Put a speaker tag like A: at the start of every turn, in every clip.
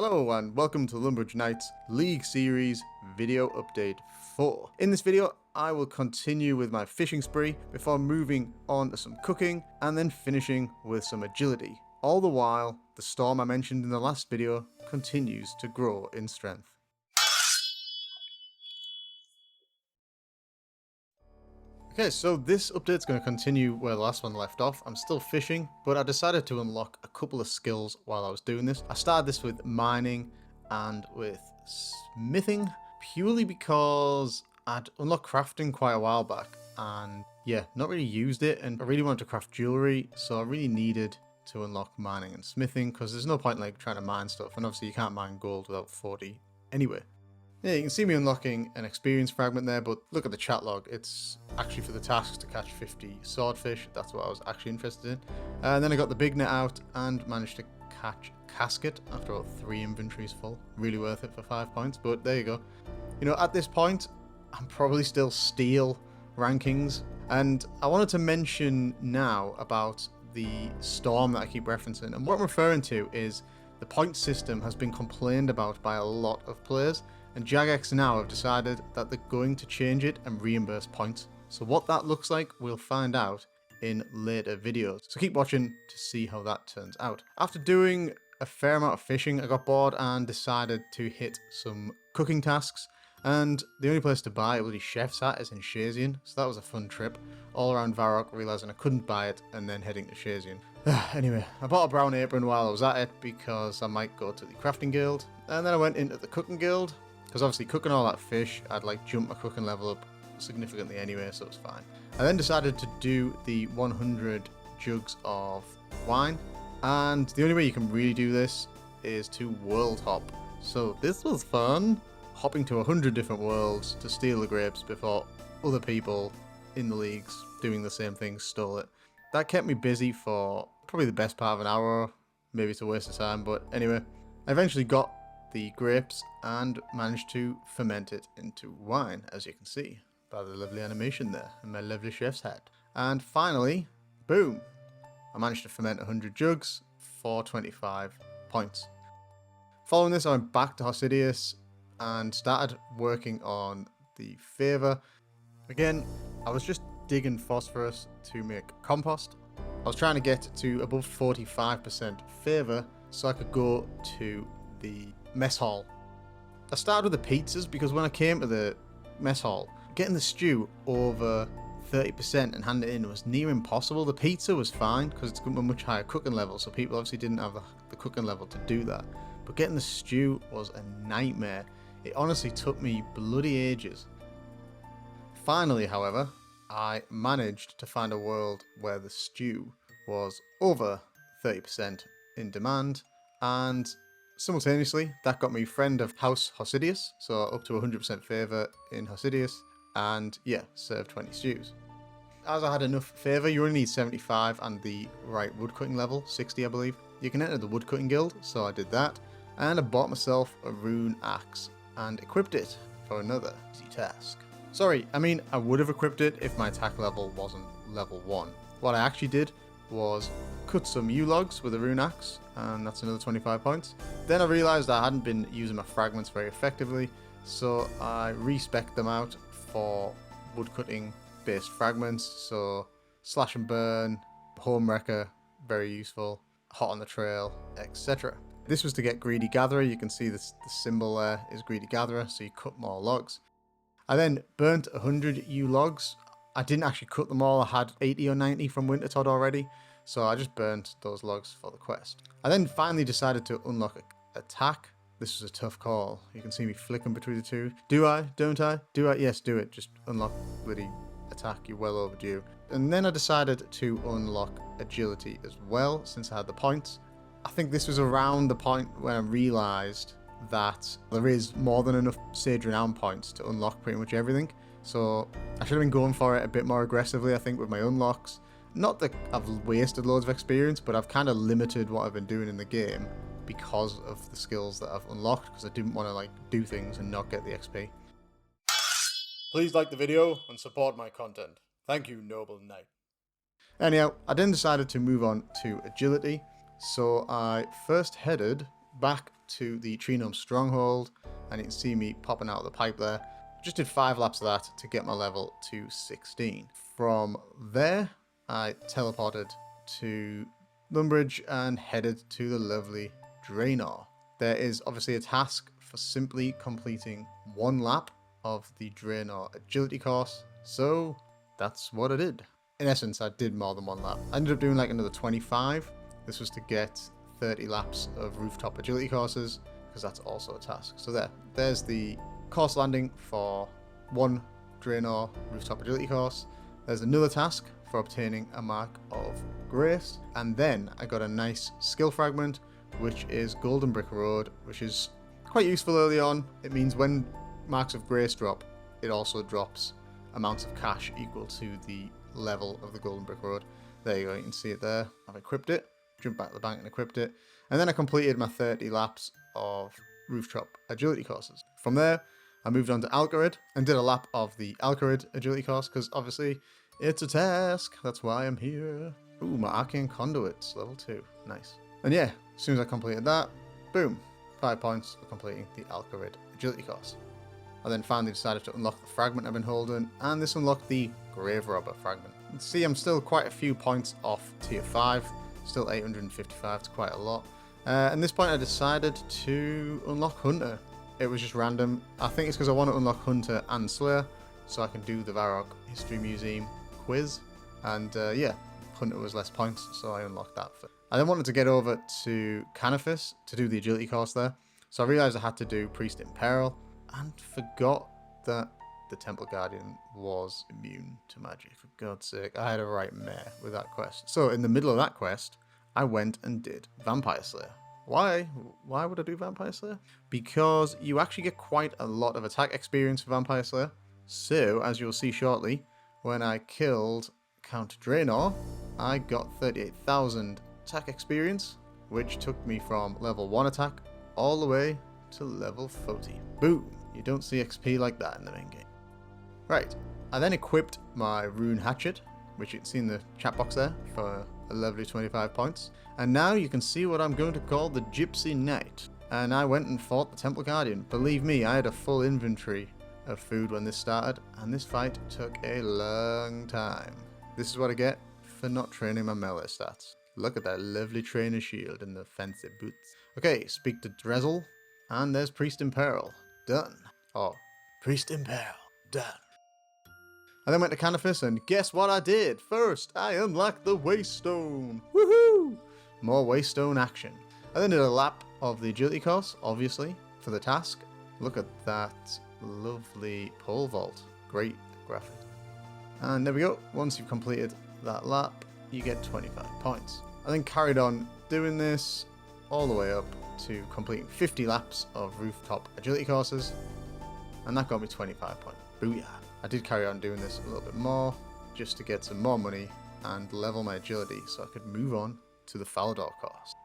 A: Hello and welcome to Lumbridge Knight's League Series Video Update 4. In this video, I will continue with my fishing spree before moving on to some cooking and then finishing with some agility. All the while, the storm I mentioned in the last video continues to grow in strength. Okay, so this update's going to continue where the last one left off. I'm still fishing, but I decided to unlock a couple of skills while I was doing this. I started this with mining and with smithing, purely because I'd unlocked crafting quite a while back, and yeah, not really used it, and I really wanted to craft jewelry, so I really needed to unlock mining and smithing, because there's no point like trying to mine stuff, and obviously you can't mine gold without 40 anyway. Yeah, you can see me unlocking an experience fragment there, but look at the chat log. It's actually for the tasks to catch 50 swordfish. That's what I was actually interested in. And then I got the big net out and managed to catch casket after about 3 inventories full. Really worth it for 5 points, but there you go. You know, at this point, I'm probably still steel rankings. And I wanted to mention now about the storm that I keep referencing. And what I'm referring to is the point system has been complained about by a lot of players. And Jagex now have decided that they're going to change it and reimburse points. So what that looks like, we'll find out in later videos. So keep watching to see how that turns out. After doing a fair amount of fishing, I got bored and decided to hit some cooking tasks. And the only place to buy a bloody chef's hat is in Shazian, so that was a fun trip. All around Varrock, realising I couldn't buy it, and then heading to Shazian. Anyway, I bought a brown apron while I was at it, because I might go to the Crafting Guild. And then I went into the Cooking Guild, because obviously cooking all that fish, I'd like jump my cooking level up significantly anyway, so it was fine. I then decided to do the 100 jugs of wine, and the only way you can really do this is to world hop. So this was fun, hopping to 100 different worlds to steal the grapes before other people in the leagues doing the same thing stole it. That kept me busy for probably the best part of an hour, maybe it's a waste of time, but anyway, I eventually got the grapes and managed to ferment it into wine, as you can see by the lovely animation there and my lovely chef's hat. And finally, boom, I managed to ferment 100 jugs for 25 points. Following this, I went back to Hosidius and started working on the favour. Again, I was just digging phosphorus to make compost. I was trying to get to above 45% favour so I could go to the mess hall. I started with the pizzas because when I came to the mess hall, getting the stew over 30% and hand it in was near impossible. The pizza was fine because it's got a much higher cooking level, so people obviously didn't have the cooking level to do that. But getting the stew was a nightmare. It honestly took me bloody ages. Finally, however, I managed to find a world where the stew was over 30% in demand, and simultaneously, that got me friend of House Hosidius, so up to 100% favour in Hosidius, and yeah, served 20 stews. As I had enough favour, you only need 75 and the right woodcutting level, 60 I believe. You can enter the Woodcutting Guild, so I did that, and I bought myself a rune axe and equipped it for another easy task. Sorry, I mean I would have equipped it if my attack level wasn't level 1. What I actually did was cut some U-logs with a rune axe, and that's another 25 points. Then I realised I hadn't been using my fragments very effectively, so I respec'd them out for woodcutting based fragments, so slash and burn, home wrecker, very useful, hot on the trail, etc. This was to get greedy gatherer. You can see this, the symbol there is greedy gatherer, so you cut more logs. I then burnt 100 U-logs. I didn't actually cut them all, I had 80 or 90 from Wintertodt already, so I just burnt those logs for the quest. I then finally decided to unlock attack. This was a tough call. You can see me flicking between the two. Do I? Don't I? Do I? Yes, do it. Just unlock bloody attack, you're well overdue. And then I decided to unlock agility as well, since I had the points. I think this was around the point when I realised that there is more than enough Sage Renown points to unlock pretty much everything. So I should have been going for it a bit more aggressively, I think, with my unlocks. Not that I've wasted loads of experience, but I've kind of limited what I've been doing in the game because of the skills that I've unlocked, because I didn't want to like do things and not get the XP. Please like the video and support my content. Thank you, noble knight. Anyhow, I then decided to move on to agility, so I first headed back to the Tree Gnome Stronghold, and you can see me popping out of the pipe there. Just did 5 laps of that to get my level to 16. From there, I teleported to Lumbridge and headed to the lovely Draynor. There is obviously a task for simply completing 1 lap of the Draynor Agility course, so that's what I did. In essence, I did more than 1 lap. I ended up doing like another 25. This was to get 30 laps of rooftop agility courses, because that's also a task. So there's the course landing for 1 Draynor rooftop agility course. There's another task for obtaining a mark of grace, and then I got a nice skill fragment, which is Golden Brick Road, which is quite useful early on. It means when marks of grace drop, it also drops amounts of cash equal to the level of the Golden Brick Road. There you go, you can see it there. I've equipped it, jumped back to the bank and equipped it, and then I completed my 30 laps of rooftop agility courses. From there, I moved on to Kharid and did a lap of the Kharid agility course, because obviously it's a task. That's why I'm here. Ooh, my Arcane Conduits, level 2. Nice. And yeah, as soon as I completed that, boom, 5 points for completing the Kharid agility course. I then finally decided to unlock the fragment I've been holding, and this unlocked the Grave Robber fragment. You can see I'm still quite a few points off tier 5, still 855, it's quite a lot. At this point I decided to unlock Hunter. It was just random. I think it's because I want to unlock Hunter and Slayer, so I can do the Varrock History Museum quiz. And yeah, Hunter was less points, so I unlocked that. I then wanted to get over to Canifis to do the agility course there. So I realised I had to do Priest in Peril, and forgot that the Temple Guardian was immune to magic. For God's sake, I had a right mare with that quest. So in the middle of that quest, I went and did Vampire Slayer. Why? Why would I do Vampire Slayer? Because you actually get quite a lot of attack experience for Vampire Slayer. So, as you'll see shortly, when I killed Count Draynor, I got 38,000 attack experience, which took me from level 1 attack all the way to level 40. Boom! You don't see XP like that in the main game. Right, I then equipped my Rune Hatchet, which you can see in the chat box there, for a lovely 25 points. And now you can see what I'm going to call the Gypsy Knight. And I went and fought the Temple Guardian. Believe me, I had a full inventory of food when this started, and this fight took a long time. This is what I get for not training my melee stats. Look at that lovely trainer shield and the fancy boots. Okay, speak to Drezel, and there's Priest in Peril. Done. Oh, Priest in Peril. Done. I then went to Canifis, and guess what I did? First, I unlocked the Waystone. Woohoo! More Waystone action. I then did a lap of the agility course, obviously, for the task. Look at that lovely pole vault. Great graphic. And there we go. Once you've completed that lap, you get 25 points. I then carried on doing this all the way up to completing 50 laps of rooftop agility courses, and that got me 25 points. Booyah! I did carry on doing this a little bit more, just to get some more money and level my agility so I could move on to the Falador course.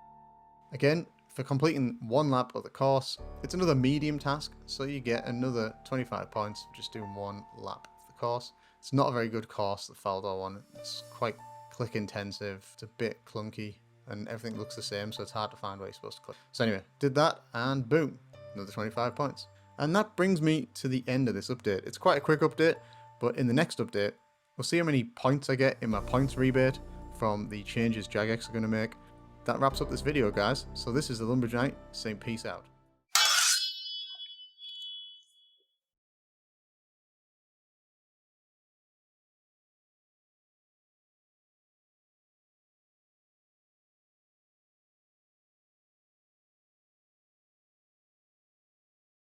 A: Again, for completing 1 lap of the course, it's another medium task, so you get another 25 points for just doing 1 lap of the course. It's not a very good course, the Falador one. It's quite click intensive, it's a bit clunky, and everything looks the same, so it's hard to find where you're supposed to click. So anyway, did that, and boom, another 25 points. And that brings me to the end of this update. It's quite a quick update, but in the next update, we'll see how many points I get in my points rebate from the changes Jagex are going to make. That wraps up this video, guys. So this is the Lumbridge Knight saying peace out.